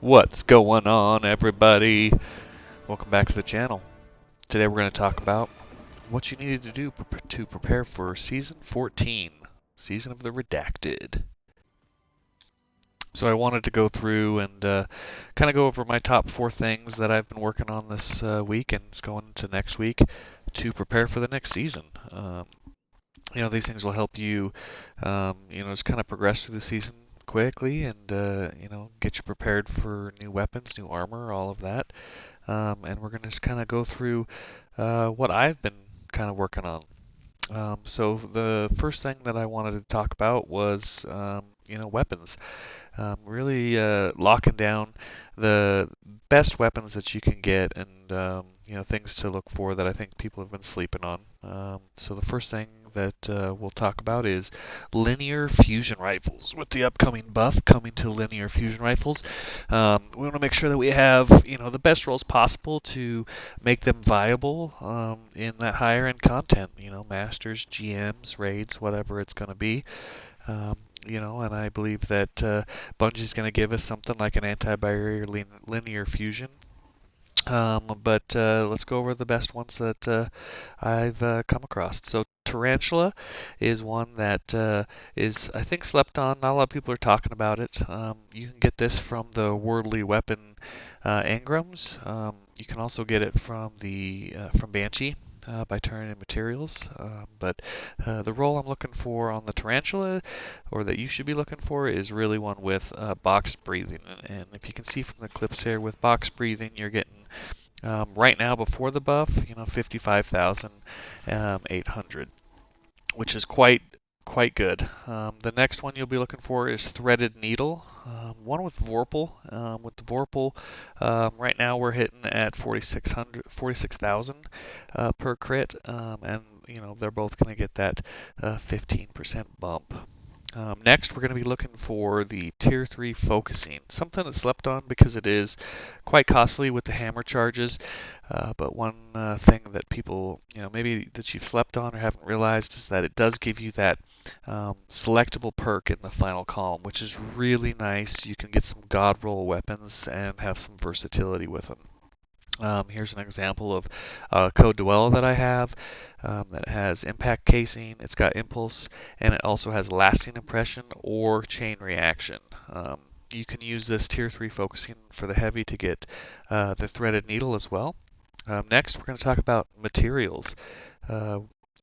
What's going on, everybody? Welcome back to the channel. Today we're going to talk about what you needed to do to prepare for Season 14, Season of the Redacted. So I wanted to go through and kind of go over my top 4 things that I've been working on this week and it's going into next week to prepare for the next season. These things will help you, just kind of progress through the season quickly and, get you prepared for new weapons, new armor, all of that. And we're going to just kind of go through what I've been kind of working on. So the first thing that I wanted to talk about was, weapons. Really locking down the best weapons that you can get and, things to look for that I think people have been sleeping on. So the first thing that we'll talk about is linear fusion rifles. With the upcoming buff coming to linear fusion rifles, we want to make sure that we have the best rolls possible to make them viable in that higher end content. Masters, GMs, raids, whatever it's going to be. And I believe that Bungie's going to give us something like an anti-barrier linear fusion. But let's go over the best ones that I've come across. So Tarantula is one that is, I think, slept on. Not a lot of people are talking about it. You can get this from the Worldly Weapon engrams. You can also get it from from Banshee. By turning in materials. But the role I'm looking for on the Tarantula, or that you should be looking for, is really one with box breathing. And if you can see from the clips here, with box breathing, you're getting right now before the buff, 55,800, which is quite good. The next one you'll be looking for is Threaded Needle, one with Vorpal. With the Vorpal, right now we're hitting at 46,000 per crit, and they're both going to get that 15% bump. Next, we're going to be looking for the Tier 3 focusing, something that's slept on because it is quite costly with the hammer charges. But one thing that people, maybe that you've slept on or haven't realized is that it does give you that selectable perk in the final column, which is really nice. You can get some god roll weapons and have some versatility with them. Here's an example of a Code Dweller that I have that has impact casing, it's got impulse, and it also has lasting impression or chain reaction. You can use this tier 3 focusing for the heavy to get the threaded needle as well. Next, we're going to talk about materials.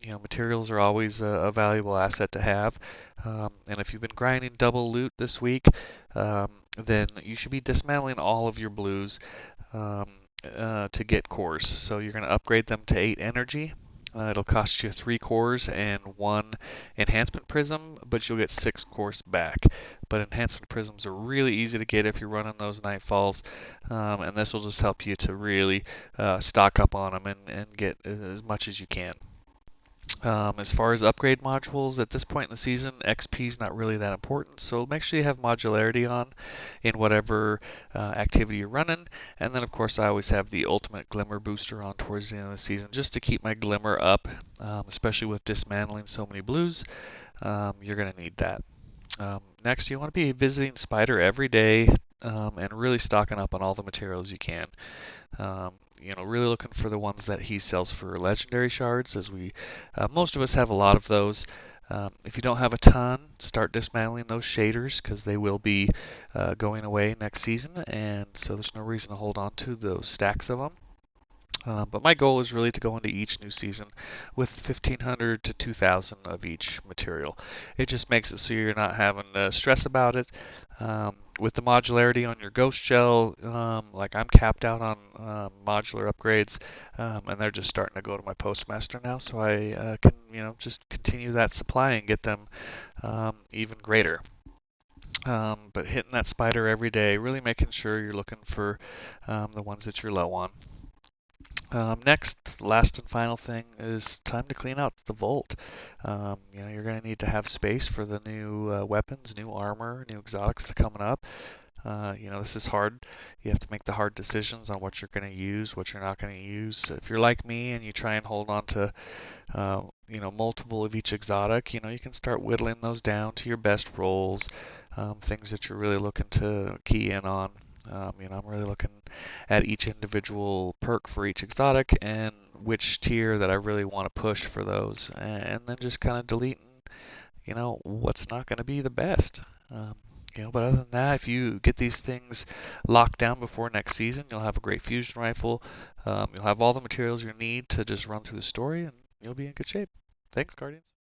Materials are always a valuable asset to have. And if you've been grinding double loot this week, then you should be dismantling all of your blues to get cores. So you're going to upgrade them to 8 energy. It'll cost you 3 cores and 1 enhancement prism, but you'll get 6 cores back. But enhancement prisms are really easy to get if you're running those nightfalls, and this will just help you to really stock up on them and get as much as you can. As far as upgrade modules, at this point in the season, XP is not really that important, so make sure you have modularity on in whatever activity you're running. And then, of course, I always have the ultimate glimmer booster on towards the end of the season just to keep my glimmer up, especially with dismantling so many blues. You're going to need that. Next, you want to be visiting Spider every day and really stocking up on all the materials you can. Really looking for the ones that he sells for legendary shards, as most of us have a lot of those. If you don't have a ton, start dismantling those shaders because they will be going away next season, and so there's no reason to hold on to those stacks of them. But my goal is really to go into each new season with 1,500 to 2,000 of each material. It just makes it so you're not having to stress about it. With the modularity on your ghost shell, like I'm capped out on modular upgrades, and they're just starting to go to my postmaster now, so I can just continue that supply and get them even greater. But hitting that spider every day, really making sure you're looking for the ones that you're low on. Next, last and final thing is time to clean out the vault. You're going to need to have space for the new weapons, new armor, new exotics that are coming up. This is hard. You have to make the hard decisions on what you're going to use, what you're not going to use. If you're like me and you try and hold on to, multiple of each exotic, you can start whittling those down to your best rolls, things that you're really looking to key in on. I'm really looking at each individual perk for each exotic and which tier that I really want to push for those, and then just kind of deleting, what's not going to be the best. Um, but other than that, if you get these things locked down before next season, you'll have a great fusion rifle. You'll have all the materials you need to just run through the story, and you'll be in good shape. Thanks, Guardians.